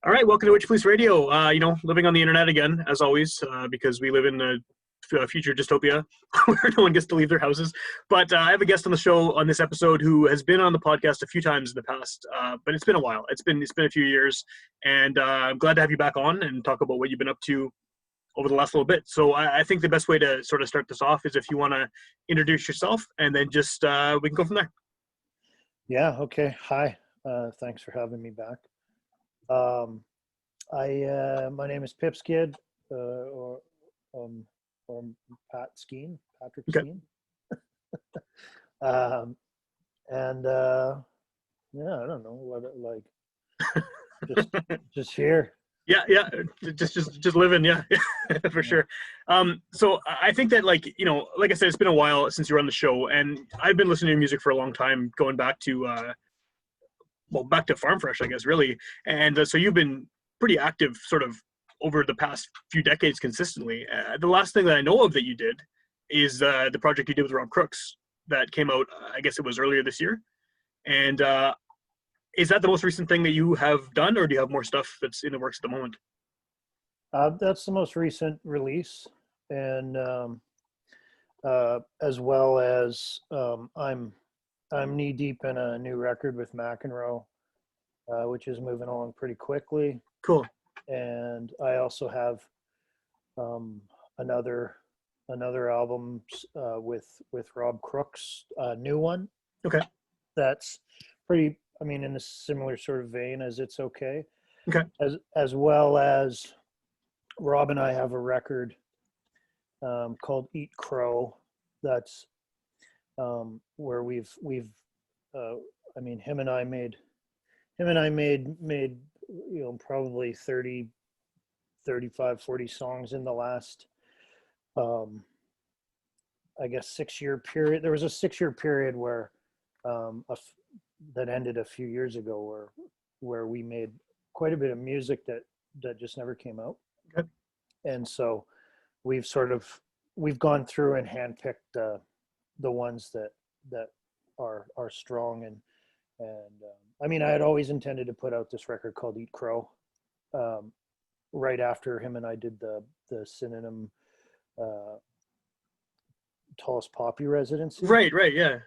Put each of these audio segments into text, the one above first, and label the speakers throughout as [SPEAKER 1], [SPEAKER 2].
[SPEAKER 1] All right, welcome to Witchpolice Radio. Living on the internet again, as always, because we live in a future dystopia where no one gets to leave their houses. But I have a guest on the show on this episode who has been on the podcast a few times in the past, but it's been a while. It's been a few years, and I'm glad to have you back on and talk about what you've been up to over the last little bit. So I think the best way to sort of start this off is if you want to introduce yourself, and then just we can go from there.
[SPEAKER 2] Yeah. Okay. Hi. Thanks for having me back. My name is Pip Skid, or Patrick
[SPEAKER 1] Okay.
[SPEAKER 2] Skeen. And yeah, I don't know what just here.
[SPEAKER 1] Yeah, just living, yeah, for sure. So I think that, like I said, it's been a while since you were on the show, and I've been listening to music for a long time, going back to back to Farm Fresh, I guess, really. And so you've been pretty active sort of over the past few decades consistently. The last thing that I know of that you did is the project you did with Rob Crooks that came out, I guess it was earlier this year. And is that the most recent thing that you have done, or do you have more stuff that's in the works at the moment?
[SPEAKER 2] That's the most recent release, and as well as I'm knee deep in a new record with McEnroe, which is moving along pretty quickly.
[SPEAKER 1] Cool.
[SPEAKER 2] And I also have another album with Rob Crooks, a new one.
[SPEAKER 1] Okay.
[SPEAKER 2] That's pretty, in a similar sort of vein as It's Okay.
[SPEAKER 1] Okay.
[SPEAKER 2] As well as Rob and I have a record called Eat Crow. That's where we've him and I made probably 30, 35, 40 songs in the last, I guess, 6-year period. There was a 6-year period where, that ended a few years ago where we made quite a bit of music that just never came out.
[SPEAKER 1] Okay.
[SPEAKER 2] And so we've gone through and handpicked the ones that are strong, and I had always intended to put out this record called Eat Crow, right after him and I did the Synonym Tallest Poppy residency.
[SPEAKER 1] Right, yeah.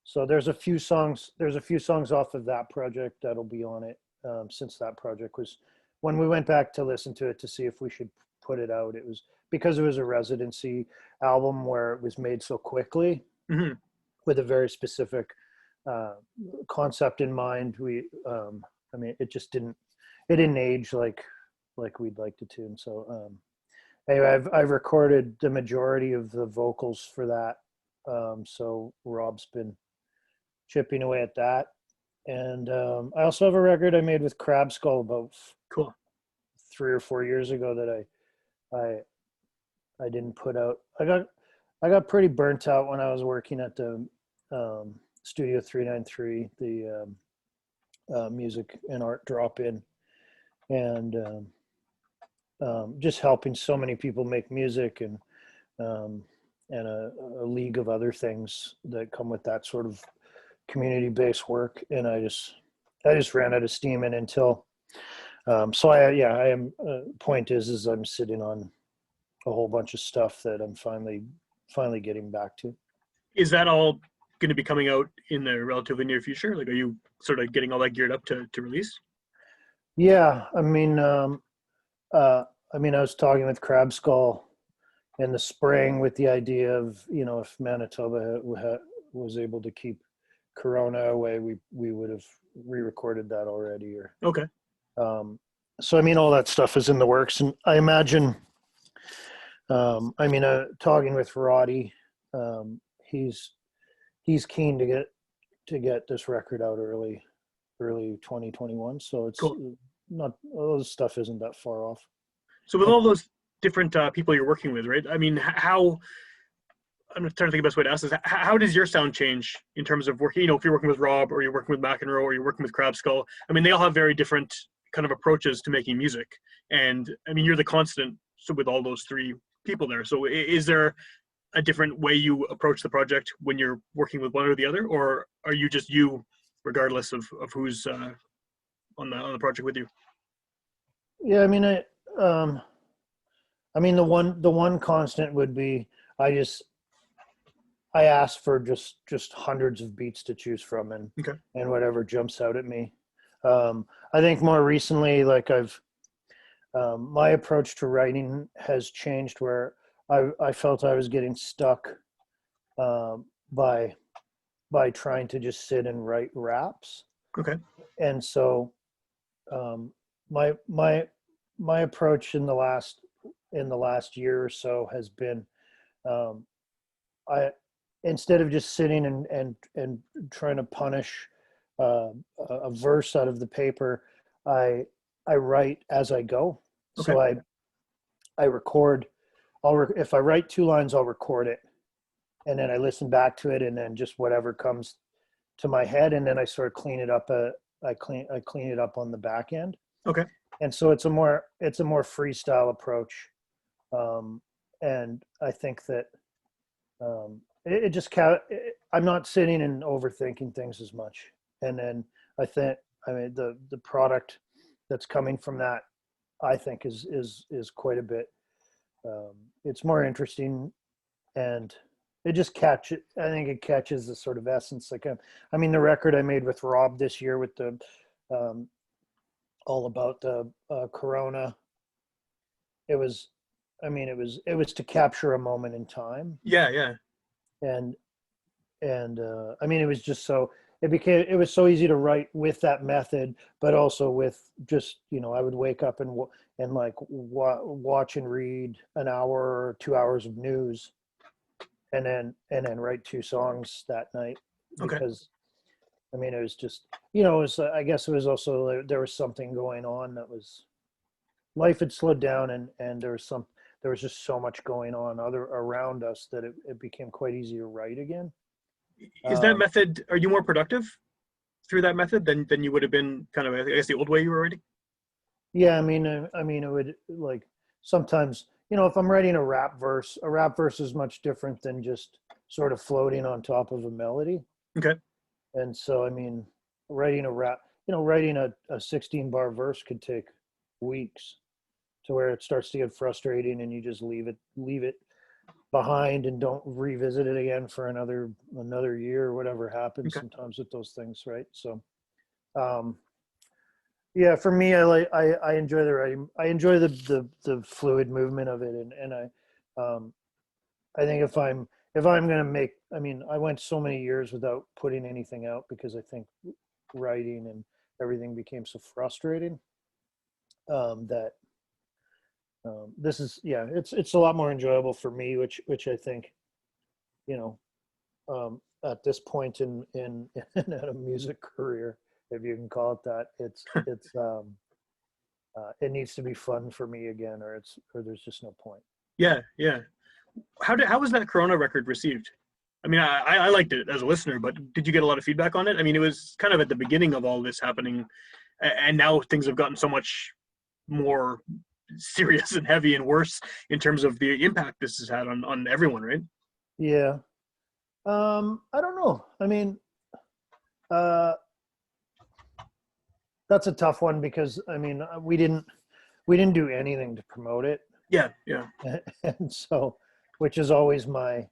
[SPEAKER 2] So there's a few songs off of that project that'll be on it. Since that project was, when we went back to listen to it to see if we should put it out, it was because it was a residency album where it was made so quickly.
[SPEAKER 1] Mm-hmm.
[SPEAKER 2] With a very specific concept in mind. It just didn't age like we'd like it to. And so anyway, I've recorded the majority of the vocals for that. So Rob's been chipping away at that. And I also have a record I made with Crab Skull about
[SPEAKER 1] cool
[SPEAKER 2] 3 or 4 years ago that I didn't put out. I got pretty burnt out when I was working at the Studio 393, the music and art drop-in, and just helping so many people make music, and a league of other things that come with that sort of community-based work. And I just ran out of steam, and until point is I'm sitting on a whole bunch of stuff that I'm finally getting back to.
[SPEAKER 1] Is that all going to be coming out in the relatively near future? Like, are you sort of getting all that geared up to release?
[SPEAKER 2] Yeah, I was talking with Crab Skull in the spring with the idea of, if Manitoba was able to keep Corona away, we would have re-recorded that already. Or
[SPEAKER 1] okay.
[SPEAKER 2] So all that stuff is in the works, and I imagine. Talking with Roddy, he's keen to get this record out early 2021. So it's cool. Not all this stuff isn't that far off.
[SPEAKER 1] So with all those different people you're working with, right? How, I'm trying to think the best way to ask this. How does your sound change in terms of working? If you're working with Rob, or you're working with McEnroe, or you're working with Crab Skull, they all have very different kind of approaches to making music. And you're the constant with all those three people there. So is there a different way you approach the project when you're working with one or the other, or are you just you regardless of who's on the project with you?
[SPEAKER 2] Yeah, um, the one constant would be I just I ask for just hundreds of beats to choose from,
[SPEAKER 1] Okay.
[SPEAKER 2] and whatever jumps out at me. I think more recently, like my approach to writing has changed where I felt I was getting stuck um, by trying to just sit and write raps,
[SPEAKER 1] Okay.
[SPEAKER 2] and so um, my my my approach in the last year or so has been um, I instead of just sitting and trying to punish a verse out of the paper, I I write as I go.
[SPEAKER 1] Okay.
[SPEAKER 2] So I record. If I write two lines, I'll record it, and then I listen back to it, and then just whatever comes to my head, and then I sort of clean it up. I clean it up on the back end,
[SPEAKER 1] Okay.
[SPEAKER 2] and so it's a more freestyle approach, um, and I think that it just I'm not sitting and overthinking things as much, and then the product that's coming from that I think is quite a bit. Um, it's more interesting, and it just catch it. I think it catches the sort of essence. The record I made with Rob this year with the um, all about the Corona. It was, it was to capture a moment in time,
[SPEAKER 1] Yeah. Yeah.
[SPEAKER 2] and it was just so it was so easy to write with that method, but also with just I would wake up and like watch and read an hour or 2 hours of news, and then write two songs that night,
[SPEAKER 1] Okay.
[SPEAKER 2] because it was just I guess it was also there was something going on that was life had slowed down, and there was just so much going on other around us that it became quite easy to write again.
[SPEAKER 1] Is that
[SPEAKER 2] um,
[SPEAKER 1] method? Are you more productive through that method than you would have been kind of, I guess, the old way you were writing?
[SPEAKER 2] Yeah, it would, like, sometimes, if I'm writing a rap verse is much different than just sort of floating on top of a melody.
[SPEAKER 1] Okay.
[SPEAKER 2] And so, writing a rap, writing a 16 bar verse could take weeks, to where it starts to get frustrating and you just leave it behind and don't revisit it again for another year, or whatever happens
[SPEAKER 1] Okay.
[SPEAKER 2] sometimes with those things, right? So, um, yeah, for me, I enjoy the writing. I enjoy the fluid movement of it, and I think if I'm gonna make, I went so many years without putting anything out because I think writing and everything became so frustrating, that this is, yeah, it's a lot more enjoyable for me, which I think, you know at this point in a music career, if you can call it that, it needs to be fun for me again, or there's just no point.
[SPEAKER 1] Yeah. Yeah. How was that Corona record received? I liked it as a listener, but did you get a lot of feedback on it? It was kind of at the beginning of all this happening, and now things have gotten so much more serious and heavy and worse in terms of the impact this has had on everyone, right?
[SPEAKER 2] Yeah. I don't know. Uh, that's a tough one because we didn't do anything to promote it,
[SPEAKER 1] Yeah. Yeah.
[SPEAKER 2] and so, which is always my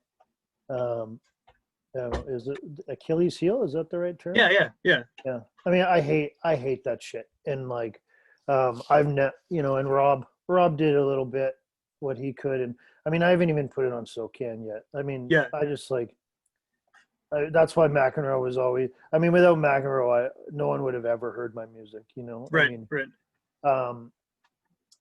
[SPEAKER 2] is it Achilles heel? Is that the right term?
[SPEAKER 1] Yeah. Yeah. Yeah.
[SPEAKER 2] Yeah. I hate that shit. And like, I've net, and Rob did a little bit what he could. And I haven't even put it on SoCan yet.
[SPEAKER 1] Yeah.
[SPEAKER 2] I just like, that's why McEnroe was always, without McEnroe, no one would have ever heard my music,
[SPEAKER 1] Right. Right.
[SPEAKER 2] um,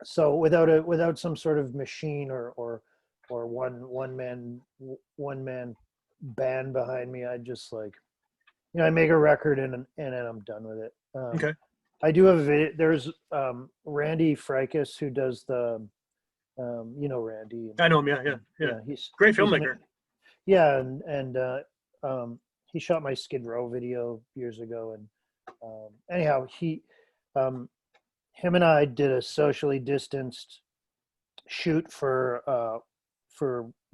[SPEAKER 2] so without some sort of machine, or one man band behind me, I just like, I make a record, and then I'm done with it.
[SPEAKER 1] Okay.
[SPEAKER 2] I do have a video. There's Randy Frykis, who does Randy,
[SPEAKER 1] I know him. Yeah. Yeah. Yeah.
[SPEAKER 2] yeah,
[SPEAKER 1] Great
[SPEAKER 2] he's
[SPEAKER 1] filmmaker.
[SPEAKER 2] yeah, and he shot my Skid Row video years ago, and anyhow, um, him and I did a socially distanced shoot for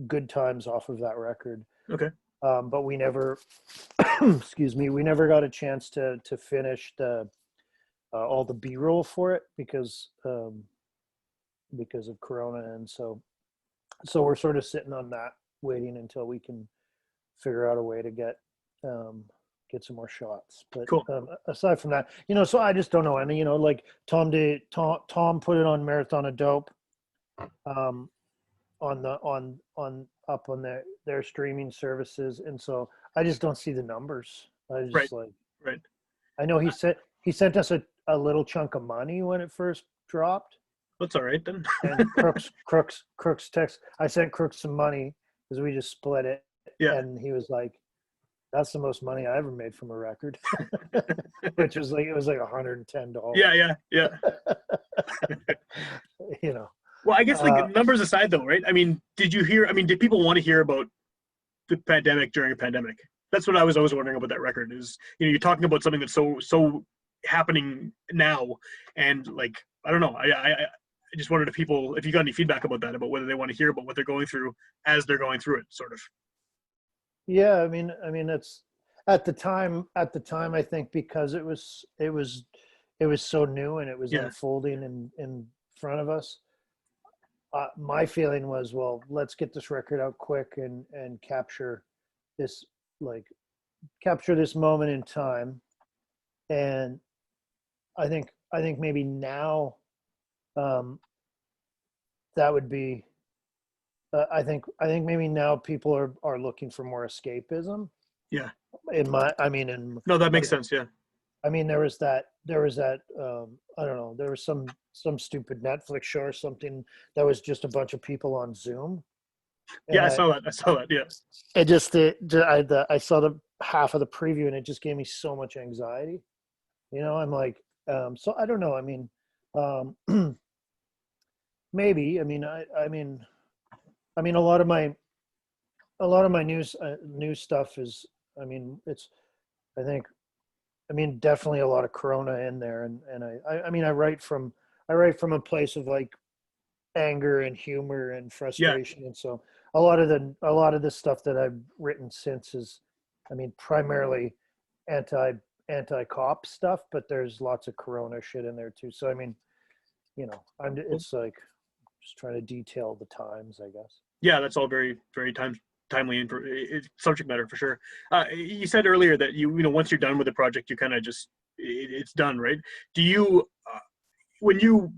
[SPEAKER 2] Good Times off of that record,
[SPEAKER 1] Okay.
[SPEAKER 2] but we never excuse me, we never got a chance to finish all the B-roll for it because of Corona, and so we're sort of sitting on that, waiting until we can figure out a way to get some more shots. But
[SPEAKER 1] Cool.
[SPEAKER 2] aside from that, so I just don't know. And like Tom put it on Marathon of Dope, on up on their streaming services, and so I just don't see the numbers. I just
[SPEAKER 1] Right.
[SPEAKER 2] I know he sent us a little chunk of money when it first dropped.
[SPEAKER 1] That's all right then.
[SPEAKER 2] And Crooks text. I sent Crooks some money because we just split it.
[SPEAKER 1] Yeah.
[SPEAKER 2] And he was like, "That's the most money I ever made from a record," which was like, it was like $110.
[SPEAKER 1] Yeah. Well, I guess numbers aside though, right? I mean, did people want to hear about the pandemic during a pandemic? That's what I was always wondering about that record is, you're talking about something that's so happening now. And like, I don't know. I just wondered if you got any feedback about that, about whether they want to hear about what they're going through as they're going through it, sort of.
[SPEAKER 2] Yeah. I mean, it's at the time, I think because it was so new and it was unfolding in front of us. My feeling was, well, let's get this record out quick and capture this moment in time. And I think maybe now, that would be. I think maybe now people are looking for more escapism.
[SPEAKER 1] Yeah.
[SPEAKER 2] No,
[SPEAKER 1] that makes sense. Yeah.
[SPEAKER 2] I mean, there was that I don't know, there was some stupid Netflix show or something that was just a bunch of people on Zoom.
[SPEAKER 1] Yeah, I saw that. Yeah.
[SPEAKER 2] It just I saw the half of the preview and it just gave me so much anxiety. I'm like, so I don't know. I mean, maybe. I mean, a lot of my news stuff is. I mean, it's. I mean, definitely a lot of Corona in there, and I write from a place of like anger and humor and frustration, and so a lot of the stuff that I've written since is, I mean, primarily anti-cop stuff, but there's lots of Corona shit in there too. So I mean, it's like just trying to detail the times, I guess.
[SPEAKER 1] Yeah, that's all very, very timely subject matter for sure. You said earlier that once you're done with the project, you kind of just it's done, right? Do you when you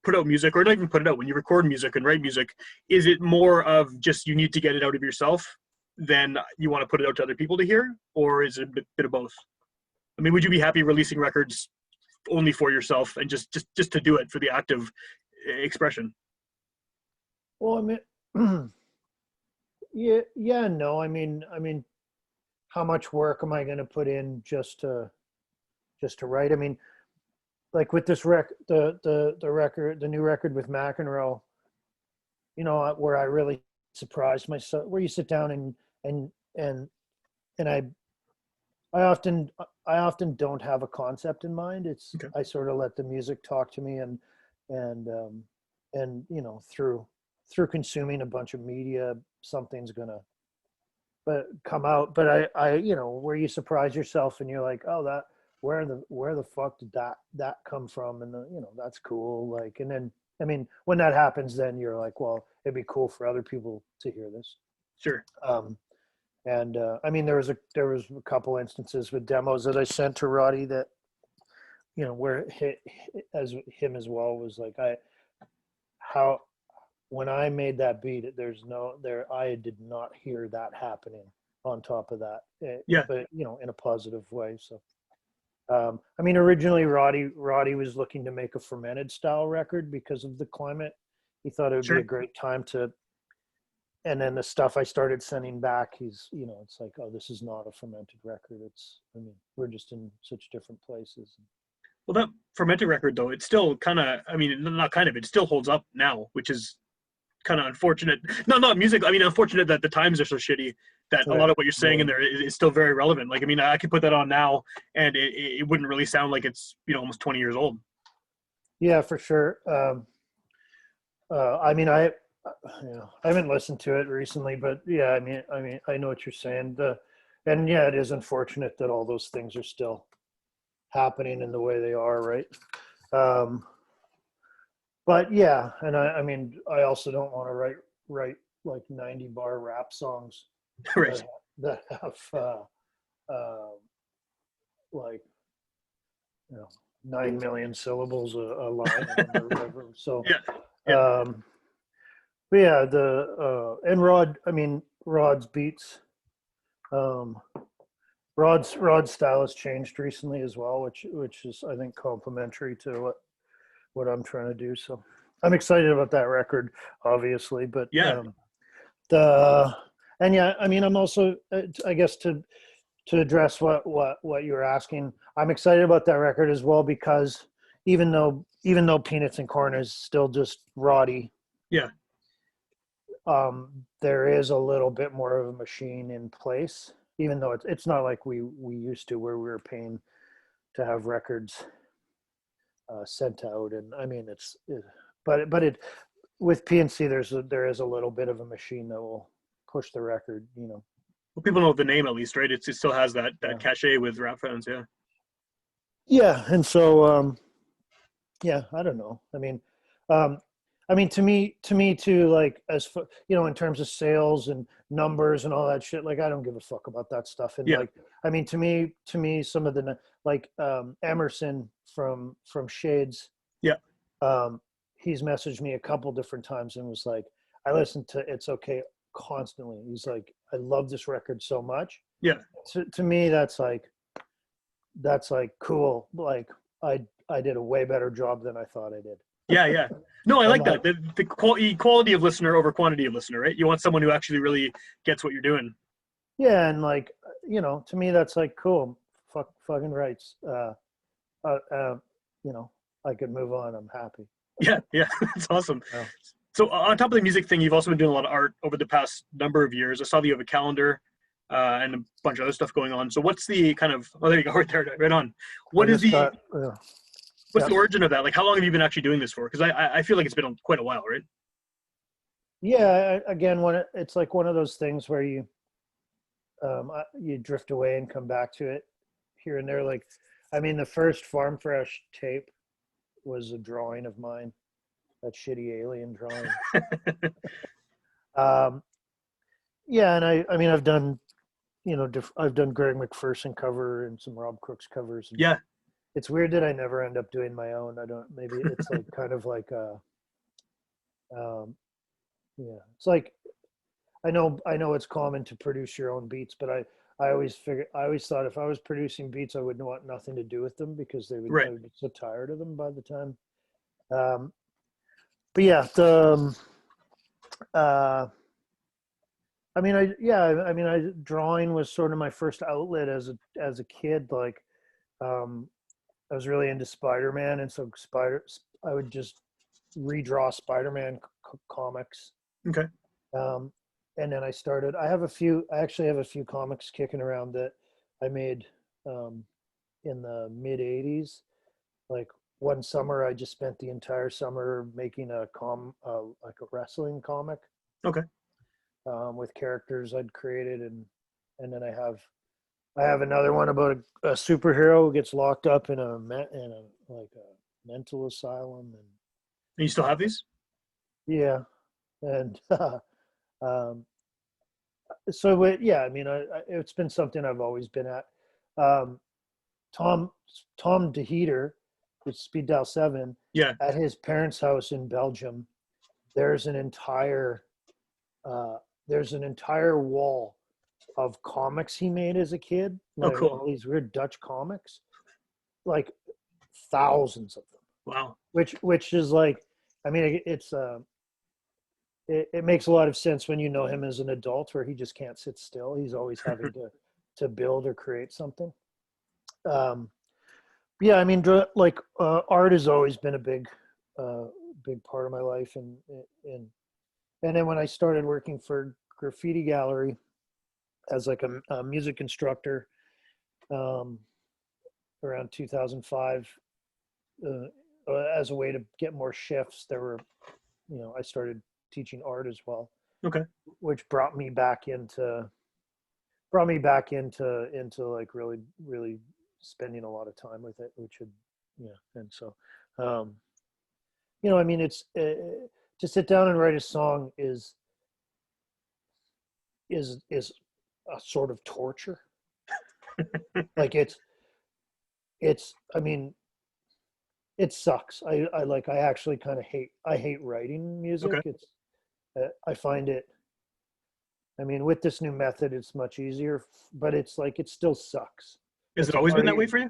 [SPEAKER 1] put out music, or not even put it out, when you record music and write music, is it more of just you need to get it out of yourself than you want to put it out to other people to hear, or is it a bit of both? I mean, would you be happy releasing records only for yourself and just to do it for the act of expression?
[SPEAKER 2] Well, I mean, yeah, no. I mean, how much work am I going to put in just to write? I mean, like with this the new record with McEnroe, where I really surprised myself, where you sit down and I often don't have a concept in mind. It's okay. I sort of let the music talk to me, and through consuming a bunch of media, something's gonna come out. But I where you surprise yourself and you're like, oh, that where the fuck did that come from? And that's cool. Like, and then I mean, when that happens, then you're like, well, it'd be cool for other people to hear this.
[SPEAKER 1] Sure.
[SPEAKER 2] And I mean, there was a couple instances with demos that I sent to Roddy that, where him as well was like, when I made that beat, I did not hear that happening on top of that.
[SPEAKER 1] Yeah.
[SPEAKER 2] But in a positive way. So, I mean, originally Roddy was looking to make a fermented style record because of the climate. He thought it would be a great time to. And then the stuff I started sending back, it's like, oh, this is not a fermented record. We're just in such different places.
[SPEAKER 1] Well, that fermented record, though, it's still kind of, it still holds up now, which is kind of unfortunate. Not music. I mean, unfortunate that the times are so shitty that a lot of what you're saying in there is still very relevant. Like, I mean, I could put that on now and it wouldn't really sound like it's, almost 20 years old. Yeah, for sure.
[SPEAKER 2] I mean, I haven't listened to it recently, but yeah, I mean, I know what you're saying. And yeah, it is unfortunate that all those things are still happening in the way they are, right? But yeah, and I mean, I also don't want to write like 90 bar rap songs
[SPEAKER 1] Right.
[SPEAKER 2] that have uh, like, you know, 9 million syllables a line or whatever. So,
[SPEAKER 1] Yeah. Yeah.
[SPEAKER 2] um, but yeah, and Rod's beats, um, Rod's style has changed recently as well, which is, I think, complementary to what I'm trying to do. So I'm excited about that record, obviously. But
[SPEAKER 1] Yeah.
[SPEAKER 2] the and yeah, I mean, I'm also, I guess, to address what you were asking, I'm excited about that record as well, because even though Peanuts and Corn is still just Roddy,
[SPEAKER 1] Yeah.
[SPEAKER 2] there is a little bit more of a machine in place, even though it's not like we used to, where we were paying to have records sent out. And I mean, but it with PNC, there is a little bit of a machine that will push the record, you know.
[SPEAKER 1] Well, people know the name at least, right? It still has that
[SPEAKER 2] Yeah.
[SPEAKER 1] cachet with rap fans. Yeah.
[SPEAKER 2] Yeah, and so yeah, I don't know. I mean, to me too, like, you know, in terms of sales and numbers and all that shit, like, I don't give a fuck about that stuff. And
[SPEAKER 1] Yeah.
[SPEAKER 2] like, I mean, to me, some of the, like, Emerson from Shades,
[SPEAKER 1] Yeah.
[SPEAKER 2] he's messaged me a couple different times and was like, I listen to It's Okay constantly. He's like, I love this record so much.
[SPEAKER 1] Yeah.
[SPEAKER 2] To me, that's like cool. Like, I did a way better job than I thought I did.
[SPEAKER 1] Yeah. Yeah. No, I
[SPEAKER 2] I'm
[SPEAKER 1] like
[SPEAKER 2] like,
[SPEAKER 1] that. The quality of listener over quantity of listener, right? You want someone who actually really gets what you're doing.
[SPEAKER 2] yeah, and like, you know, to me that's like cool. Fucking rights. Uh, uh, you know, I could move on. I'm happy.
[SPEAKER 1] Yeah. Yeah. That's awesome.
[SPEAKER 2] Yeah.
[SPEAKER 1] So on top of the music thing, you've also been doing a lot of art over the past number of years. I saw that you have a calendar and a bunch of other stuff going on. So what's the kind of, oh, there you go, right there, right on.
[SPEAKER 2] I
[SPEAKER 1] What is
[SPEAKER 2] just
[SPEAKER 1] the,
[SPEAKER 2] got
[SPEAKER 1] what's
[SPEAKER 2] yeah.
[SPEAKER 1] the origin of that? Like, how long have you been actually doing this for? Because I feel like it's been quite a while, right?
[SPEAKER 2] Yeah, again, it's like one of those things where you drift away and come back to it here and there. Like, I mean, the first Farm Fresh tape was a drawing of mine, that shitty alien drawing. um, yeah, and I mean, I've done, you know, I've done Greg McPherson cover and some Rob Crooks covers. And
[SPEAKER 1] Yeah.
[SPEAKER 2] it's weird that I never end up doing my own. I don't. Maybe it's like kind of like yeah. It's like, I know it's common to produce your own beats, but I always thought if I was producing beats, I would want nothing to do with them, because I
[SPEAKER 1] Right.
[SPEAKER 2] would get so tired of them by the time. But yeah, the I mean, drawing was sort of my first outlet as a kid. Like, I was really into Spider-Man, and so I would just redraw Spider-Man comics.
[SPEAKER 1] Okay.
[SPEAKER 2] Um, and then I actually have a few comics kicking around that I made in the mid '80s. Like, one summer, I just spent the entire summer making like a wrestling comic,
[SPEAKER 1] Okay.
[SPEAKER 2] with characters I'd created, and then I have another one about a superhero who gets locked up in like a mental asylum. And
[SPEAKER 1] And you still have these?
[SPEAKER 2] yeah, and um, so yeah, I mean, it's been something I've always been at. Um, Tom DeHeater with Speed Dial 7,
[SPEAKER 1] Yeah.
[SPEAKER 2] at his parents' house in Belgium. There's an entire uh, wall of comics he made as a kid,
[SPEAKER 1] Oh,
[SPEAKER 2] like
[SPEAKER 1] cool.
[SPEAKER 2] all these weird Dutch comics, like thousands of them.
[SPEAKER 1] Wow.
[SPEAKER 2] Which is like, I mean, it makes a lot of sense when you know him as an adult, where he just can't sit still. He's always having to build or create something. Yeah, I mean, like, art has always been a big part of my life, and then when I started working for Graffiti Gallery as like a music instructor, um, around 2005, as a way to get more shifts, I started teaching art as well,
[SPEAKER 1] Okay.
[SPEAKER 2] which brought me back into like really, really spending a lot of time with it, which would, yeah. And so, you know, I mean, it's to sit down and write a song is a sort of torture. Like I mean, it sucks. I actually kind of hate writing music.
[SPEAKER 1] Okay.
[SPEAKER 2] It's I find it, I mean, with this new method, it's much easier, but it's like, it still sucks.
[SPEAKER 1] Has
[SPEAKER 2] It's
[SPEAKER 1] it always been
[SPEAKER 2] part
[SPEAKER 1] that
[SPEAKER 2] of
[SPEAKER 1] way
[SPEAKER 2] you.
[SPEAKER 1] for you?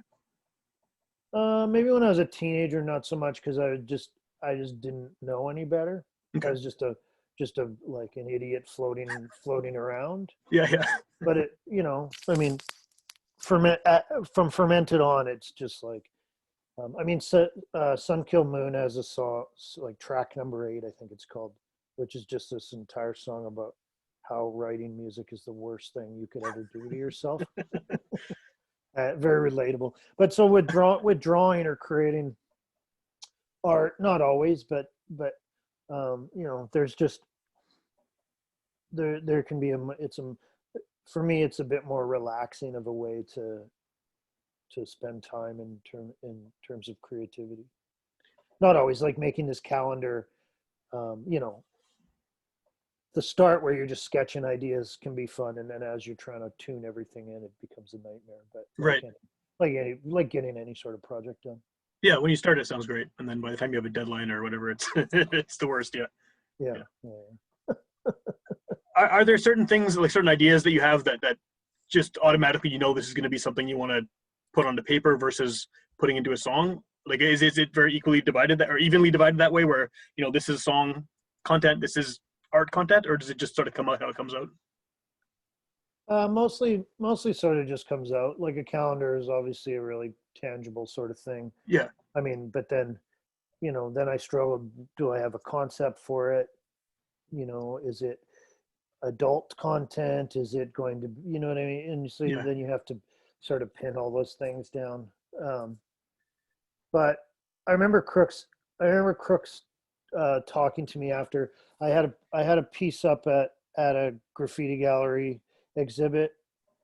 [SPEAKER 2] Maybe when I was a teenager, not so much, because I just didn't know any better. I
[SPEAKER 1] Okay.
[SPEAKER 2] was just a like an idiot floating around.
[SPEAKER 1] Yeah, yeah.
[SPEAKER 2] But it, you know, I mean, from fermented on, it's just like, I mean, Sun Kill Moon has a song, like track number 8, I think it's called, which is just this entire song about how writing music is the worst thing you could ever do to yourself. Very relatable. But so with drawing or creating art, not always, but you know, there's just there can be for me, it's a bit more relaxing of a way to spend time in terms of creativity. Not always, like making this calendar, you know, the start where you're just sketching ideas can be fun, and then as you're trying to tune everything in, it becomes a nightmare. But
[SPEAKER 1] Right.
[SPEAKER 2] like getting any sort of project done.
[SPEAKER 1] Yeah, when you start, it sounds great, and then by the time you have a deadline or whatever, it's it's the worst. Yeah.
[SPEAKER 2] Yeah,
[SPEAKER 1] Yeah.
[SPEAKER 2] yeah.
[SPEAKER 1] Are there certain things, like certain ideas that you have that just automatically, you know, this is going to be something you want to put onto paper versus putting into a song? Like, is it very equally divided that, or evenly divided that way, where, you know, this is song content, this is art content, or does it just sort of come out how it comes out?
[SPEAKER 2] Mostly sort of just comes out. Like a calendar is obviously a really tangible sort of thing.
[SPEAKER 1] Yeah.
[SPEAKER 2] I mean, but then, you know, then I struggle. Do I have a concept for it? You know, is it adult content? Is it going to, you know what I mean? And so
[SPEAKER 1] Yeah.
[SPEAKER 2] then you have to sort of pin all those things down. Um, but I remember Crooks talking to me after I had a piece up at a graffiti gallery exhibit,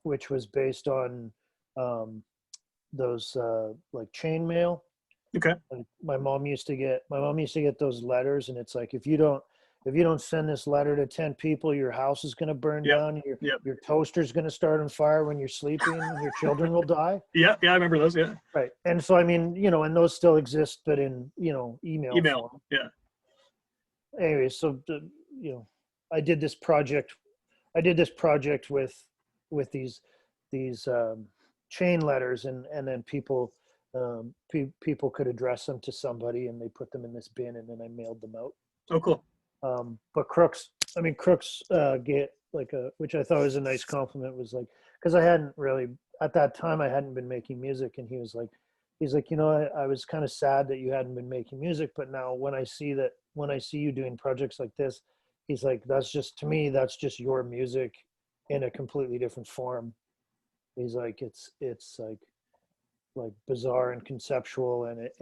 [SPEAKER 2] which was based on um, those like chainmail.
[SPEAKER 1] Okay.
[SPEAKER 2] Like my mom used to get those letters, and it's like, if you don't send this letter to 10 people, your house is going to burn
[SPEAKER 1] Yep.
[SPEAKER 2] down,
[SPEAKER 1] Yep.
[SPEAKER 2] your toaster's going to start on fire when you're sleeping, and your children will die.
[SPEAKER 1] Yeah. Yeah. I remember those. Yeah.
[SPEAKER 2] Right. And so I mean, you know, and those still exist, but in, you know, email
[SPEAKER 1] Email.
[SPEAKER 2] form.
[SPEAKER 1] Yeah.
[SPEAKER 2] Anyway, so you know, I did this project with these chain letters, and then people could address them to somebody, and they put them in this bin, and then I mailed them out.
[SPEAKER 1] Oh, cool.
[SPEAKER 2] But Crooks get like which I thought was a nice compliment, was like, because I hadn't really, at that time, I hadn't been making music, and he's like, you know, I was kind of sad that you hadn't been making music, but now when I see you doing projects like this, he's like, that's just, to me, that's just your music in a completely different form. He's like, it's like bizarre and conceptual, and it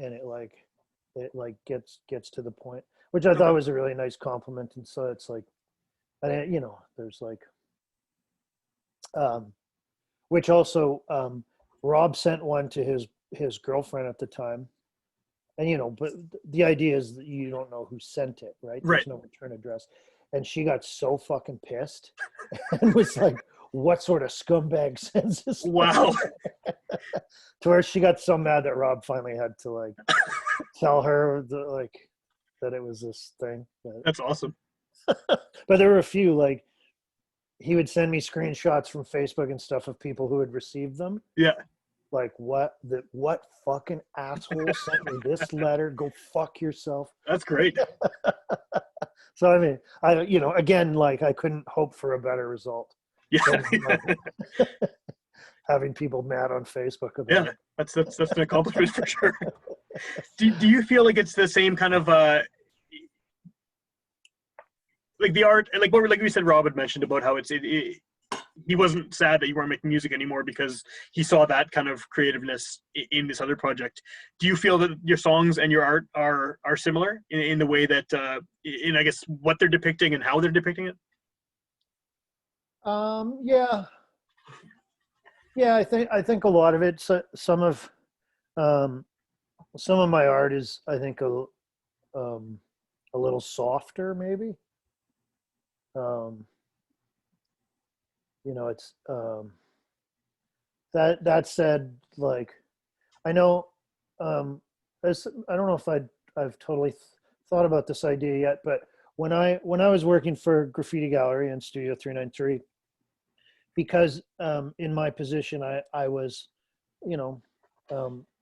[SPEAKER 2] gets to the point, which I
[SPEAKER 1] Okay.
[SPEAKER 2] thought was a really nice compliment. And so it's like, and you know, there's like, which also, Rob sent one to his girlfriend at the time, and you know, but the idea is that you don't know who sent it, right?
[SPEAKER 1] Right.
[SPEAKER 2] There's no return address, and she got so fucking pissed and was like, what sort of scumbag sends this
[SPEAKER 1] Wow.
[SPEAKER 2] to her? She got so mad that Rob finally had to like tell her that it was this thing.
[SPEAKER 1] That's awesome.
[SPEAKER 2] But there were a few, like, he would send me screenshots from Facebook and stuff of people who had received them.
[SPEAKER 1] Yeah.
[SPEAKER 2] Like, what fucking asshole sent me this letter? Go fuck yourself.
[SPEAKER 1] That's great.
[SPEAKER 2] So I mean, you know, again, like, I couldn't hope for a better result
[SPEAKER 1] Yeah.
[SPEAKER 2] than having people mad on Facebook about
[SPEAKER 1] Yeah.
[SPEAKER 2] it.
[SPEAKER 1] That's an accomplishment for sure. Do you feel like it's the same kind of like the art, like we said, Rob had mentioned about how he wasn't sad that you weren't making music anymore because he saw that kind of creativeness in this other project. Do you feel that your songs and your art are similar in the way that in, I guess, what they're depicting and how they're depicting it?
[SPEAKER 2] Yeah. Yeah, I think a lot of it. Um, some of my art is, I think, um, a little softer, maybe. Um, it's that said, like I know, I don't know if I've totally thought about this idea yet, but when I was working for Graffiti Gallery and Studio 393, because in my position I was, you know,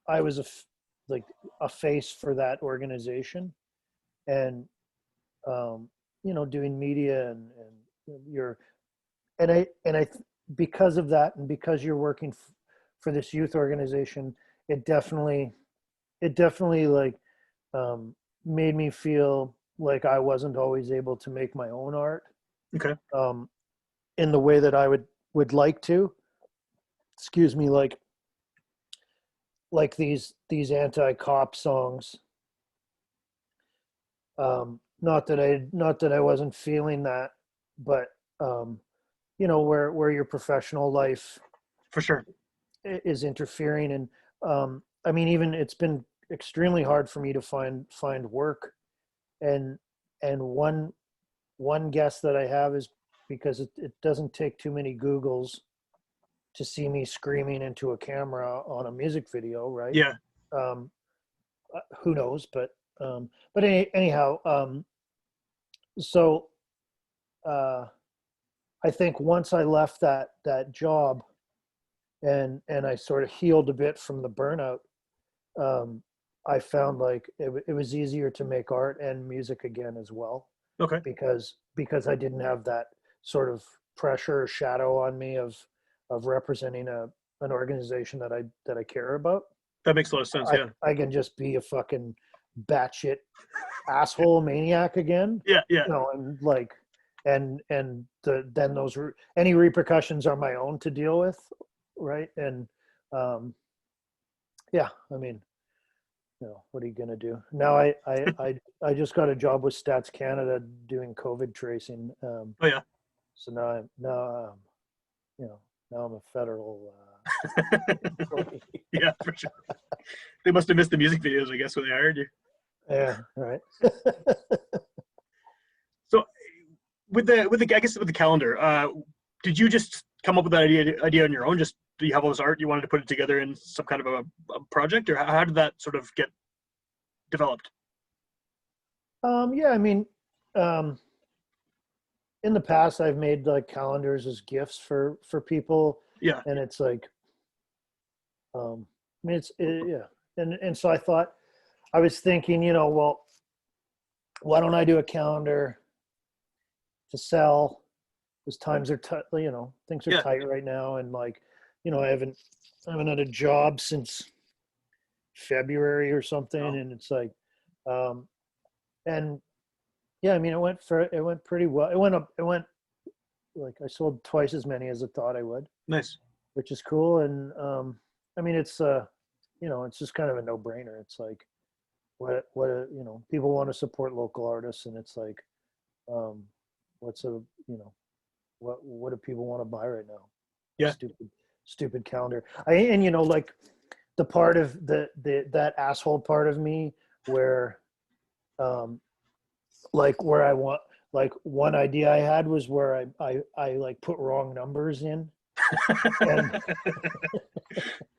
[SPEAKER 2] I was like a face for that organization, and um, doing media, and you're and I because of that, and because you're working for this youth organization, it definitely like um, made me feel like I wasn't always able to make my own art
[SPEAKER 1] Okay.
[SPEAKER 2] um, in the way that I would like to. Excuse me, like these anti-cop songs. Not that I wasn't feeling that, but um, where your professional life
[SPEAKER 1] For sure.
[SPEAKER 2] is interfering, and I mean, even it's been extremely hard for me to find work, and one guess that I have is because it doesn't take too many Googles to see me screaming into a camera on a music video, right?
[SPEAKER 1] Yeah.
[SPEAKER 2] Um, who knows? But anyhow, so uh, I think once I left that job, and I sort of healed a bit from the burnout, um, I found like it was easier to make art and music again as well,
[SPEAKER 1] Okay.
[SPEAKER 2] because I didn't have that sort of pressure or shadow on me of representing an organization that I care about.
[SPEAKER 1] That makes a lot of sense.
[SPEAKER 2] I
[SPEAKER 1] Yeah.
[SPEAKER 2] I can just be a fucking batshit asshole maniac again,
[SPEAKER 1] Yeah. Yeah.
[SPEAKER 2] and like, then any repercussions are my own to deal with, right? And um, yeah, I mean, what are you gonna do? Now I just got a job with Stats Canada doing COVID tracing.
[SPEAKER 1] Oh yeah.
[SPEAKER 2] So you know now I'm a federal employee.
[SPEAKER 1] Yeah, for sure. They must have missed the music videos, I guess, when they hired you.
[SPEAKER 2] Yeah, right.
[SPEAKER 1] So I guess with the calendar, did you just come up with that idea on your own? Just do you have all this art you wanted to put it together in some kind of a project, or how did that sort of get developed?
[SPEAKER 2] Yeah, I mean, um, in the past I've made like calendars as gifts for people,
[SPEAKER 1] Yeah.
[SPEAKER 2] and it's like, I mean, yeah, and so I was thinking, well, why don't I do a calendar to sell? Because times are tight, things are
[SPEAKER 1] Yeah.
[SPEAKER 2] tight right now, and like, I haven't had a job since February or something,
[SPEAKER 1] Oh,
[SPEAKER 2] and it's like, um, and yeah, I mean, it went pretty well. It went like I sold twice as many as I thought I would,
[SPEAKER 1] nice.
[SPEAKER 2] which is cool. And I mean, it's just kind of a no-brainer. It's like, people want to support local artists, and it's like, um, what's a you know what do people want to buy right now? A
[SPEAKER 1] Yeah.
[SPEAKER 2] stupid calendar. And like the part of that asshole part of me where um where I want, like, one idea I had was where I like put wrong numbers in, and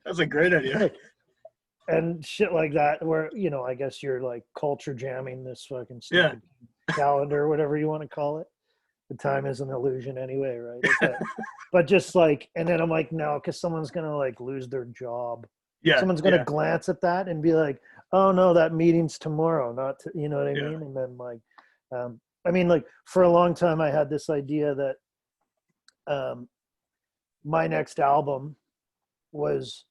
[SPEAKER 1] That's a great idea.
[SPEAKER 2] like, and shit like that, where I guess you're like culture jamming this fucking
[SPEAKER 1] Yeah.
[SPEAKER 2] stupid calendar, whatever you want to call it. The time is an illusion anyway, right? But just like, and then I'm like, no, because someone's gonna like lose their job.
[SPEAKER 1] Yeah.
[SPEAKER 2] Someone's gonna
[SPEAKER 1] Yeah.
[SPEAKER 2] glance at that and be like, oh no, that meeting's tomorrow, not you know what I
[SPEAKER 1] Yeah.
[SPEAKER 2] mean? And then like, I mean, like, for a long time I had this idea that um, my next album was,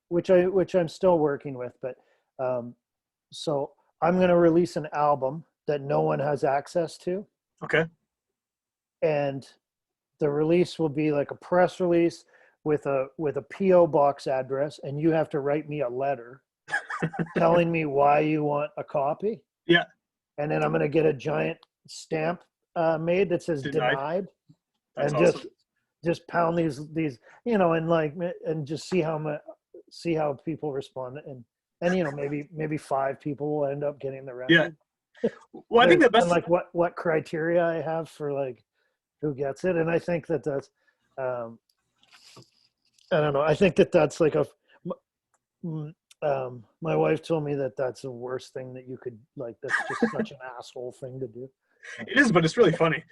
[SPEAKER 2] which I'm still working with, but um, so I'm gonna release an album that no one has access to,
[SPEAKER 1] Okay.
[SPEAKER 2] and the release will be like a press release with a PO box address, and you have to write me a letter telling me why you want a copy,
[SPEAKER 1] Yeah.
[SPEAKER 2] and then I'm going to get a giant stamp made that says
[SPEAKER 1] Denied.
[SPEAKER 2] denied,
[SPEAKER 1] That's
[SPEAKER 2] and just
[SPEAKER 1] awesome.
[SPEAKER 2] just pound these, you know, and like, and just see how people respond, and you know, maybe 5 people will end up getting the
[SPEAKER 1] Yeah.
[SPEAKER 2] record.
[SPEAKER 1] Well, I think the
[SPEAKER 2] And
[SPEAKER 1] best.
[SPEAKER 2] like what criteria I have for like who gets it, and I think that's um I don't know, I think that's like my wife told me that that's the worst thing that you could, like, that's just such an asshole thing to do.
[SPEAKER 1] It is, but it's really funny.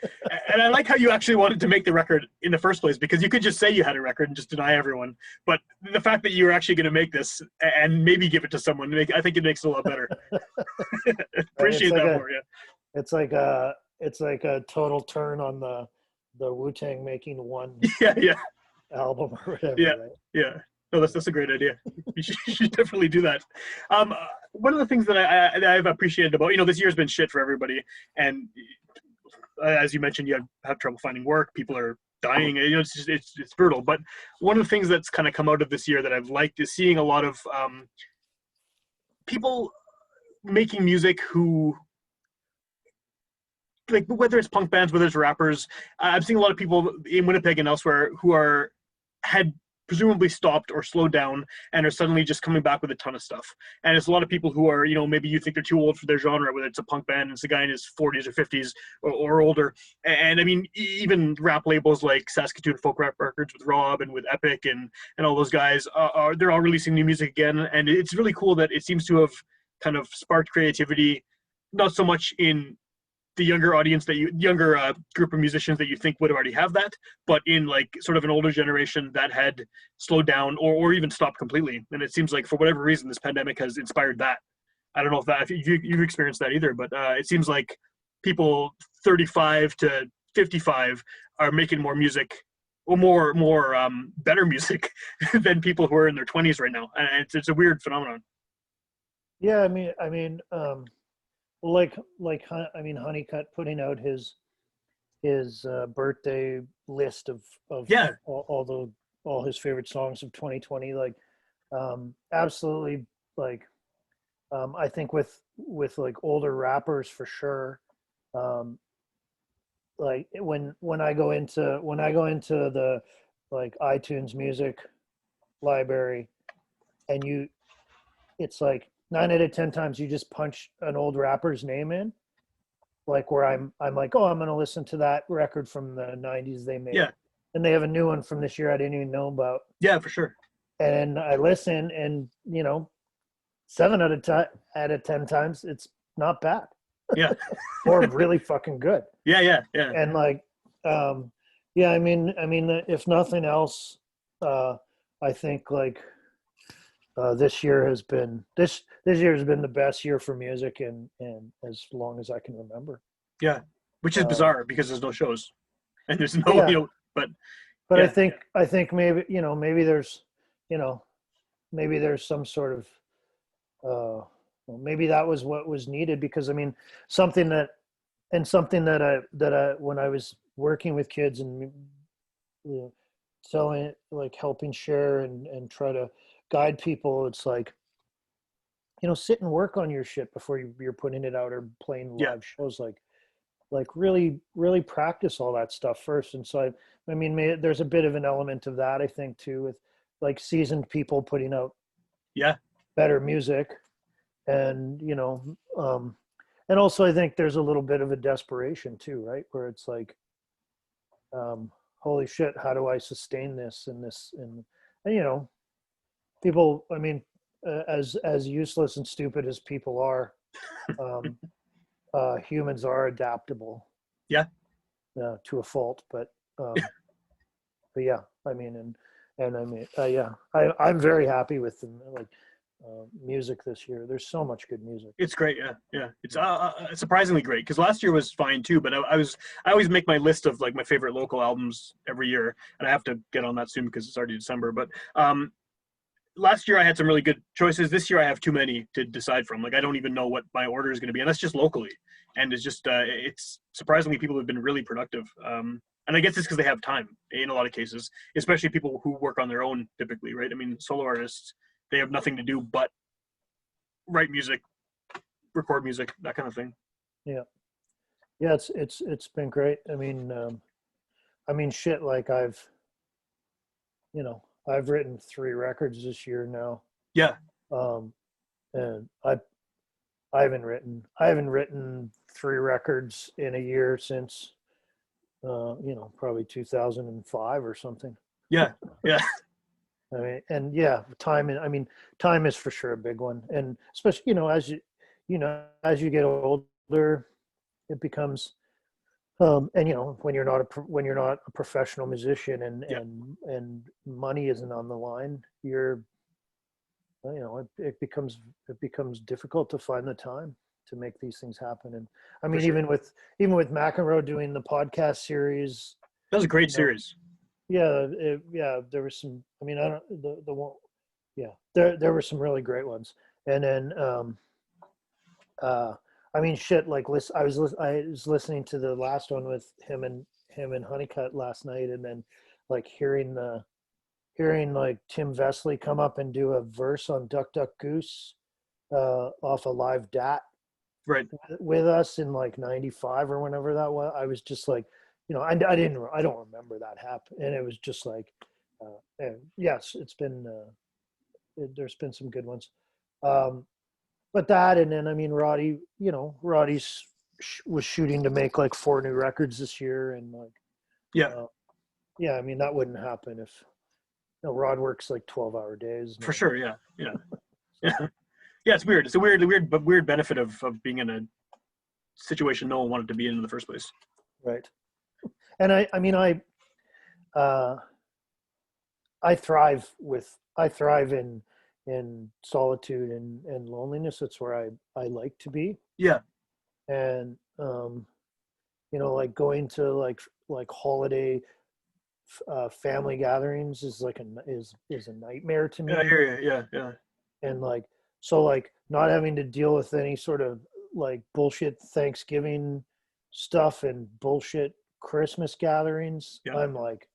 [SPEAKER 1] And I like how you actually wanted to make the record in the first place, because you could just say you had a record and just deny everyone. But the fact that you were actually going to make this and maybe give it to someone, I think it makes it a lot better.
[SPEAKER 2] Right?
[SPEAKER 1] Appreciate that for you.
[SPEAKER 2] It's like a total turn on the Wu-Tang making one
[SPEAKER 1] Yeah, yeah,
[SPEAKER 2] album or whatever,
[SPEAKER 1] yeah,
[SPEAKER 2] right?
[SPEAKER 1] yeah. No, that's a great idea. You should definitely do that. One of the things that I've appreciated about, this year's been shit for everybody, and as you mentioned, you have trouble finding work. People are dying. It's brutal. But one of the things that's kind of come out of this year that I've liked is seeing a lot of people making music who, like, whether it's punk bands, whether it's rappers. I've seen a lot of people in Winnipeg and elsewhere who had presumably stopped or slowed down and are suddenly just coming back with a ton of stuff. And it's a lot of people who are, maybe you think they're too old for their genre, whether it's a punk band and it's a guy in his 40s or 50s or older. And I mean, even rap labels like Saskatoon Folk Rap Records with Rob and with Epic and all those guys, they're all releasing new music again. And it's really cool that it seems to have kind of sparked creativity, not so much in the younger audience younger group of musicians that you think would already have that, but in like sort of an older generation that had slowed down or even stopped completely. And it seems like for whatever reason, this pandemic has inspired that. I don't know if you've experienced that either, but it seems like people 35 to 55 are making more music or more better music than people who are in their 20s right now. And it's a weird phenomenon.
[SPEAKER 2] Yeah, Honeycutt putting out his birthday list of
[SPEAKER 1] Yeah.
[SPEAKER 2] all his favorite songs of 2020, like, absolutely, like, I think with like older rappers for sure, like when I go into the like iTunes music library, and it's like 9 out of 10 times you just punch an old rapper's name in, like where I'm like, oh, I'm going to listen to that record from the 90s they made.
[SPEAKER 1] Yeah.
[SPEAKER 2] And they have a new one from this year I didn't even know about.
[SPEAKER 1] Yeah, for sure.
[SPEAKER 2] And I listen, and 7 out of 10 times it's not bad.
[SPEAKER 1] Yeah.
[SPEAKER 2] Or really fucking good.
[SPEAKER 1] Yeah.
[SPEAKER 2] And like, yeah, if nothing else, I think like, this year has been the best year for music and as long as I can remember.
[SPEAKER 1] Yeah, which is bizarre because there's no shows and there's no,
[SPEAKER 2] yeah.
[SPEAKER 1] But
[SPEAKER 2] yeah. I think maybe maybe there's some sort of maybe that was what was needed, because something that I when I was working with kids and selling, like helping share and try to guide people, it's like, sit and work on your shit before you're putting it out or playing live shows. Like really practice all that stuff first. And so there's a bit of an element of that, I think, too, with like seasoned people putting out better music. And and also I think there's a little bit of a desperation too, right, where it's like, holy shit, how do I sustain this and people, as useless and stupid as people are, humans are adaptable.
[SPEAKER 1] Yeah.
[SPEAKER 2] To a fault, but yeah, I'm very happy with them, like, music this year. There's so much good music.
[SPEAKER 1] It's great. Yeah. It's surprisingly great, because last year was fine too, but I always make my list of like my favorite local albums every year, and I have to get on that soon because it's already December. But last year I had some really good choices. This year I have too many to decide from. Like, I don't even know what my order is going to be, and that's just locally. And it's just it's surprisingly, people have been really productive. And I guess it's because they have time in a lot of cases, especially people who work on their own typically, right? I mean, solo artists, they have nothing to do but write music, record music, that kind of thing.
[SPEAKER 2] Yeah. It's been great. Shit, like I've you know, I've written 3 records this year now.
[SPEAKER 1] Yeah.
[SPEAKER 2] Um, and I haven't written 3 records in a year since, you know, probably 2005 or something.
[SPEAKER 1] Yeah. Yeah.
[SPEAKER 2] I mean, and yeah, time is for sure a big one. And especially, you know, as you get older, it becomes, and you know, when you're not a professional musician
[SPEAKER 1] Yeah.
[SPEAKER 2] and money isn't on the line, you know, it becomes difficult to find the time to make these things happen. And I
[SPEAKER 1] For
[SPEAKER 2] mean,
[SPEAKER 1] sure.
[SPEAKER 2] even with McEnroe doing the podcast series,
[SPEAKER 1] That was a great
[SPEAKER 2] you know,
[SPEAKER 1] series.
[SPEAKER 2] yeah, there was some. I mean, I don't the one. Yeah, there were some really great ones. And then, uh, I mean, shit. Like, I was listening to the last one with him and Honeycutt last night, and then like hearing like Tim Vesley come up and do a verse on Duck Duck Goose, off a live DAT
[SPEAKER 1] Right.
[SPEAKER 2] with us in like '95 or whenever that was. I was just like, you know, I don't remember that happen, and it was just like, and yes, there's been some good ones, um, but that, and then I mean, Roddy's was shooting to make like 4 new records this year, and like,
[SPEAKER 1] Yeah.
[SPEAKER 2] uh, yeah, I mean that wouldn't happen if, you know, Rod works like 12-hour days,
[SPEAKER 1] For
[SPEAKER 2] man.
[SPEAKER 1] sure. Yeah. Yeah. Yeah. Yeah. It's weird. It's a weird benefit of being in a situation no one wanted to be in the first place.
[SPEAKER 2] Right. And I mean, uh, I thrive in solitude and loneliness. That's where I like to be.
[SPEAKER 1] Yeah.
[SPEAKER 2] And, you know, like going to like holiday, family gatherings is a nightmare to
[SPEAKER 1] Yeah. I
[SPEAKER 2] me.
[SPEAKER 1] hear you. Yeah. Yeah.
[SPEAKER 2] And like, so like not having to deal with any sort of like bullshit Thanksgiving stuff and bullshit Christmas gatherings,
[SPEAKER 1] Yeah.
[SPEAKER 2] I'm like,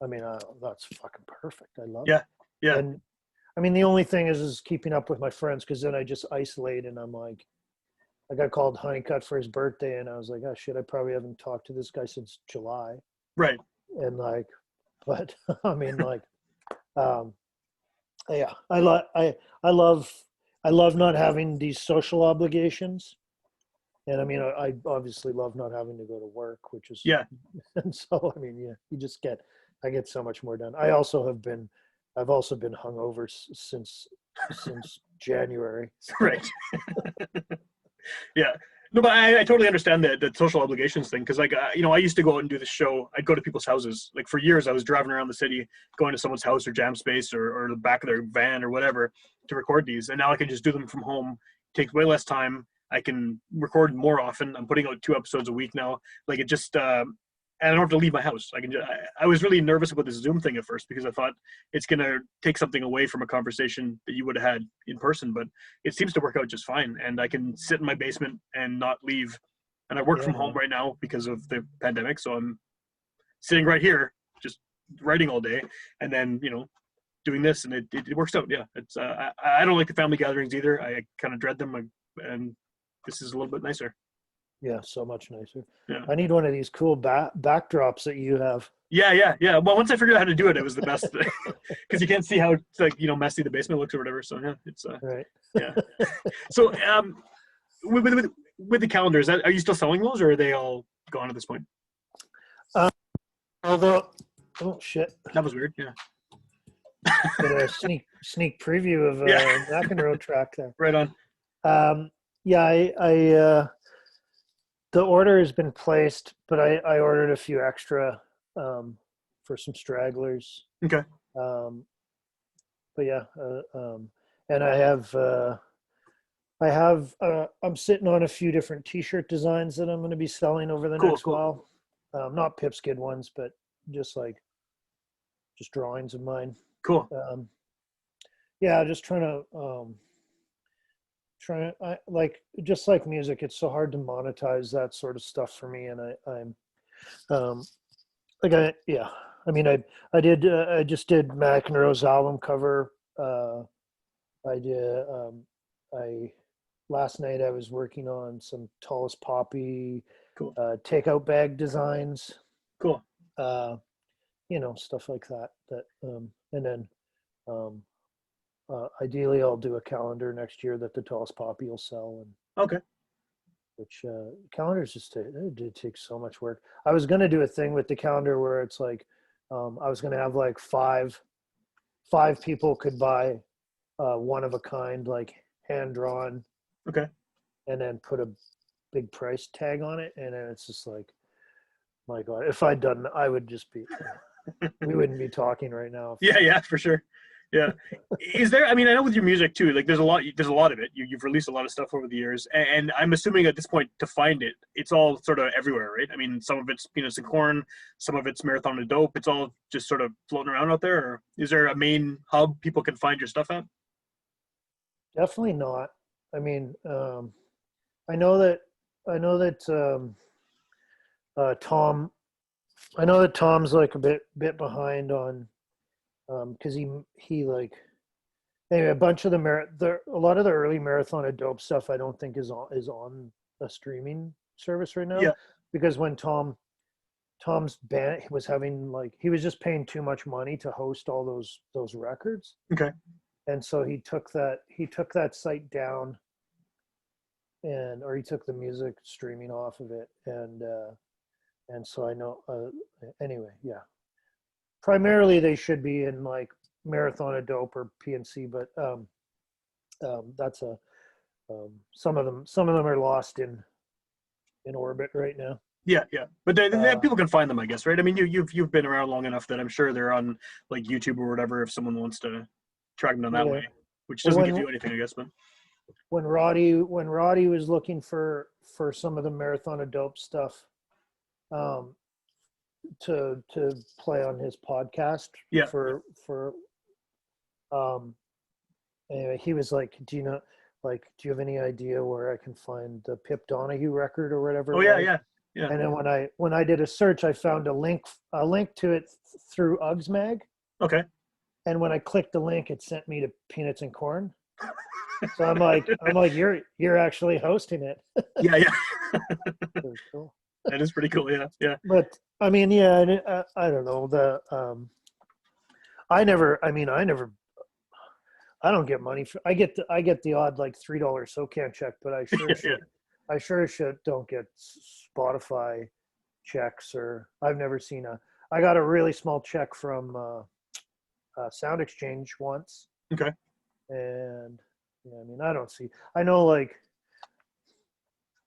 [SPEAKER 2] I mean, that's fucking perfect. I love it.
[SPEAKER 1] Yeah. Yeah.
[SPEAKER 2] And I mean, the only thing is keeping up with my friends, because then I just isolate, and I'm like, I got called Honeycutt for his birthday, and I was like, oh shit, I probably haven't talked to this guy since July.
[SPEAKER 1] Right.
[SPEAKER 2] And like, but I mean, like, um, yeah, I love not having these social obligations. And I mean, I obviously love not having to go to work, which is,
[SPEAKER 1] Yeah.
[SPEAKER 2] and so I mean, yeah, I get so much more done. I've also been hungover since January. So.
[SPEAKER 1] Right. Yeah. No, but I totally understand the social obligations thing, because like you know, I used to go out and do the show. I'd go to people's houses. Like for years, I was driving around the city, going to someone's house or jam space or the back of their van or whatever to record these. And now I can just do them from home. Takes way less time. I can record more often. I'm putting out 2 episodes a week now. Like it just, and I don't have to leave my house. I can. I was really nervous about this Zoom thing at first, because I thought it's gonna take something away from a conversation that you would have had in person. But it seems to work out just fine, and I can sit in my basement and not leave. And I work
[SPEAKER 2] Yeah,
[SPEAKER 1] from home
[SPEAKER 2] man.
[SPEAKER 1] right now because of the pandemic, so I'm sitting right here, just writing all day, and then doing this, and it works out. Yeah, it's I don't like the family gatherings either. I kind of dread them, and this is a little bit nicer.
[SPEAKER 2] Yeah, so much nicer.
[SPEAKER 1] Yeah.
[SPEAKER 2] I need one of these cool backdrops that you have.
[SPEAKER 1] Yeah. Well, once I figured out how to do it, it was the best, because you can't see how like messy the basement looks or whatever. So yeah, it's
[SPEAKER 2] Right.
[SPEAKER 1] yeah. So with the calendars, are you still selling those, or are they all gone at this point?
[SPEAKER 2] Although, oh shit,
[SPEAKER 1] That was weird. Yeah.
[SPEAKER 2] get a sneak preview of
[SPEAKER 1] Yeah.
[SPEAKER 2] McEnroe track there.
[SPEAKER 1] Right on.
[SPEAKER 2] Yeah, the order has been placed, but I ordered a few extra, for some stragglers.
[SPEAKER 1] Okay.
[SPEAKER 2] But yeah, and I'm sitting on a few different T-shirt designs that I'm going to be selling over the next
[SPEAKER 1] Cool.
[SPEAKER 2] while. Not Pip Skid ones, but just drawings of mine.
[SPEAKER 1] Cool.
[SPEAKER 2] Yeah, just just like music, it's so hard to monetize that sort of stuff for me, and I'm I mean, I just did McEnroe's album cover. I did last night I was working on some Tallest Poppy
[SPEAKER 1] Cool.
[SPEAKER 2] takeout bag designs.
[SPEAKER 1] Cool.
[SPEAKER 2] stuff like that. And then um, ideally, I'll do a calendar next year that the Tallest Poppy will sell, and
[SPEAKER 1] Okay.
[SPEAKER 2] which calendars it takes so much work. I was gonna do a thing with the calendar where it's like I was gonna have like five people could buy one of a kind, like hand drawn,
[SPEAKER 1] Okay.
[SPEAKER 2] and then put a big price tag on it, and then it's just like, my God, if I'd done, I would just be, we wouldn't be talking right now.
[SPEAKER 1] Yeah, yeah, for sure. Yeah. Is there, I mean, I know with your music too, like there's a lot of it. You've released a lot of stuff over the years. And I'm assuming at this point to find it, it's all sort of everywhere, right? I mean, some of it's Peanuts and Corn, some of it's Marathon and Dope. It's all just sort of floating around out there. Or is there a main hub people can find your stuff at?
[SPEAKER 2] Definitely not. I mean, I know that, I know that Tom, I know that Tom's like a bit behind on, because he like, anyway, a bunch of a lot of the early Marathon of Dope stuff I don't think is on a streaming service right now,
[SPEAKER 1] Yeah.
[SPEAKER 2] because when Tom's band was having, like, he was just paying too much money to host all those records,
[SPEAKER 1] Okay.
[SPEAKER 2] and so he took that site down, or he took the music streaming off of it, and so I know, anyway, yeah, primarily they should be in like Marathon of Dope or PNC, but that's some of them are lost in orbit right now.
[SPEAKER 1] Yeah, yeah. But people can find them, I guess, right? I mean, you've been around long enough that I'm sure they're on like YouTube or whatever if someone wants to track them down that
[SPEAKER 2] Yeah.
[SPEAKER 1] way, which
[SPEAKER 2] Well,
[SPEAKER 1] doesn't give you anything, I guess, but
[SPEAKER 2] when Roddy was looking for some of the Marathon of Dope stuff, um, to play on his podcast,
[SPEAKER 1] yeah.
[SPEAKER 2] for um, anyway, he was like, do you have any idea where I can find the Pip Donahue record or whatever
[SPEAKER 1] Oh
[SPEAKER 2] it
[SPEAKER 1] yeah,
[SPEAKER 2] was?
[SPEAKER 1] yeah, yeah.
[SPEAKER 2] And then when I did a search, I found a link to it through Uggs Mag.
[SPEAKER 1] Okay.
[SPEAKER 2] And when I clicked the link, it sent me to Peanuts and Corn. So I'm like, you're actually hosting it.
[SPEAKER 1] Yeah, yeah.
[SPEAKER 2] Very cool.
[SPEAKER 1] That is pretty cool. Yeah, yeah.
[SPEAKER 2] But I mean, yeah, I don't know, I never, I don't get money for, I get the odd like $3 SoCan check, but I sure
[SPEAKER 1] Yeah,
[SPEAKER 2] should, I sure should don't get Spotify checks, or I've never seen I got a really small check from Sound Exchange once.
[SPEAKER 1] okay.
[SPEAKER 2] And yeah, I mean, I know, like,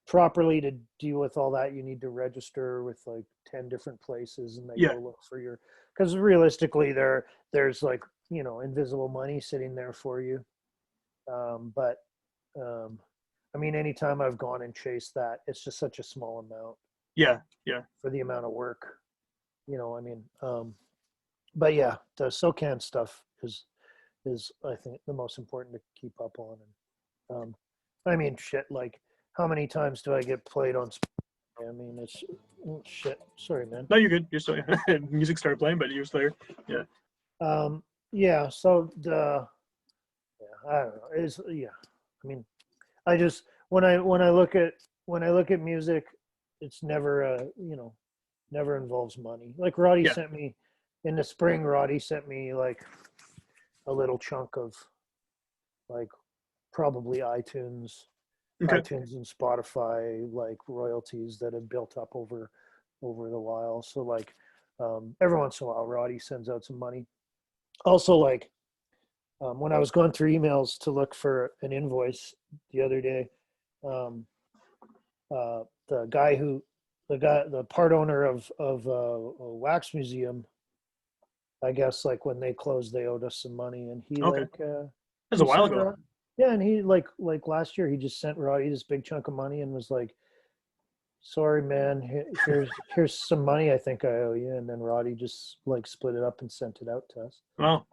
[SPEAKER 2] properly to deal with all that, you need to register with like 10 different places, and they
[SPEAKER 1] Yeah,
[SPEAKER 2] go look for because realistically there's like, invisible money sitting there for you. But I mean, anytime I've gone and chased that, it's just such a small amount
[SPEAKER 1] yeah, yeah.
[SPEAKER 2] for the amount of work, I mean, but yeah, the SoCan stuff is I think the most important to keep up on. And I mean, shit, like, how many times do I get played on I mean, it's shit. Sorry, man.
[SPEAKER 1] No, you're good. You're still music started playing, but you're still here. Yeah.
[SPEAKER 2] Yeah. So yeah, I don't know. Yeah. I mean, I just when I look at music, it's never never involves money. Like Roddy
[SPEAKER 1] Yeah.
[SPEAKER 2] sent me in the spring. Roddy sent me like a little chunk of, like, probably
[SPEAKER 1] Okay.
[SPEAKER 2] iTunes and Spotify, like, royalties that have built up over the while. So like, every once in a while, Roddy sends out some money. Also, like, when I was going through emails to look for an invoice the other day, um, the part owner of a wax museum, I guess, like, when they closed, they owed us some money, and he
[SPEAKER 1] Okay.
[SPEAKER 2] like
[SPEAKER 1] That was a while ago.
[SPEAKER 2] yeah, and he like last year he just sent Roddy this big chunk of money and was like, "Sorry, man, here's some money I think I owe you," and then Roddy just like split it up and sent it out to us,
[SPEAKER 1] Wow.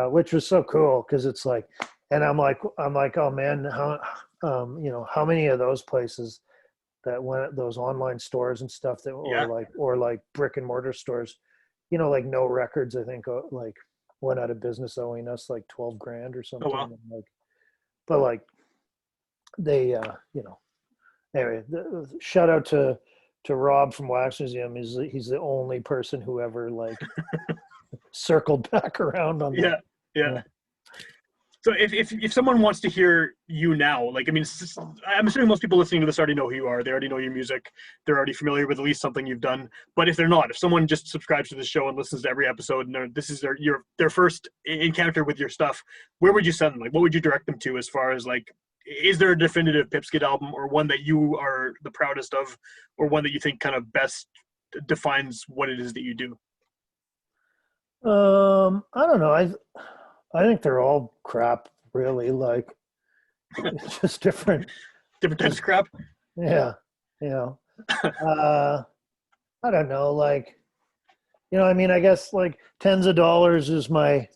[SPEAKER 2] which was so cool, because it's like, and I'm like, oh man, how how many of those places that went, those online stores and stuff, that
[SPEAKER 1] Yeah.
[SPEAKER 2] or like brick and mortar stores, like No Records, I think, like, went out of business owing us like 12 grand or
[SPEAKER 1] Oh
[SPEAKER 2] something.
[SPEAKER 1] wow.
[SPEAKER 2] And like, but like, they anyway, shout out to to Rob from Wax Museum, he's the only person who ever like circled back around on
[SPEAKER 1] Yeah,
[SPEAKER 2] that.
[SPEAKER 1] yeah. So if someone wants to hear you now, like, I mean, I'm assuming most people listening to this already know who you are. They already know your music. They're already familiar with at least something you've done. But if they're not, if someone just subscribes to the show and listens to every episode, and this is their first encounter with your stuff, where would you send them? Like, what would you direct them to as far as like, is there a definitive Pip Skid album, or one that you are the proudest of, or one that you think kind of best defines what it is that you do?
[SPEAKER 2] I don't know. I think they're all crap, really. Like, it's just different.
[SPEAKER 1] Different types of crap.
[SPEAKER 2] Yeah, you know. I don't know. Like, I mean, I guess like Tens of Dollars is my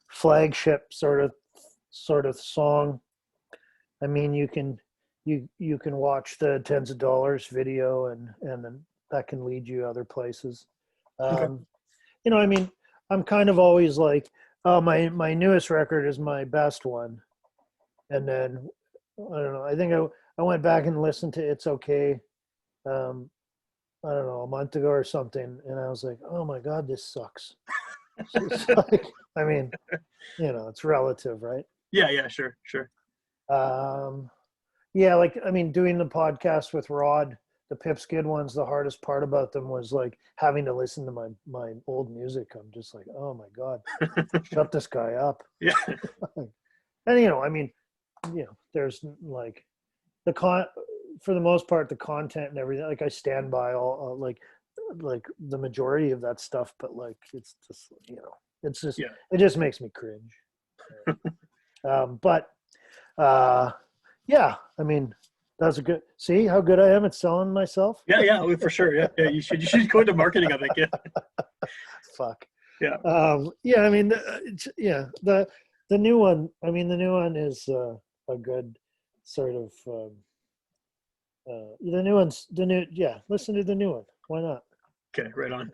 [SPEAKER 2] flagship sort of song. I mean, you can watch the Tens of Dollars video, and then that can lead you other places.
[SPEAKER 1] Okay.
[SPEAKER 2] I mean, I'm kind of always like, oh, my newest record is my best one, and then I don't know. I think I went back and listened to It's Okay. I don't know, a month ago or something, and I was like, oh my God, this sucks. It's like, I mean, it's relative, right?
[SPEAKER 1] Yeah, sure.
[SPEAKER 2] Yeah, like, I mean, doing the podcast with Rod, the Pip Skid ones, the hardest part about them was like having to listen to my old music. I'm just like, oh my God, shut this guy up.
[SPEAKER 1] Yeah.
[SPEAKER 2] And I mean, there's like for the most part, the content and everything, like I stand by all like the majority of that stuff, but like it's just it's just it just makes me cringe. But yeah, I mean, that's a good. See how good I am at selling myself.
[SPEAKER 1] Yeah, for sure. Yeah. You should go into marketing, I think. Yeah.
[SPEAKER 2] Fuck.
[SPEAKER 1] Yeah.
[SPEAKER 2] Yeah, I mean, the new one. I mean, the new one is a good sort of. The new one's listen to the new one. Why not?
[SPEAKER 1] Okay, right on.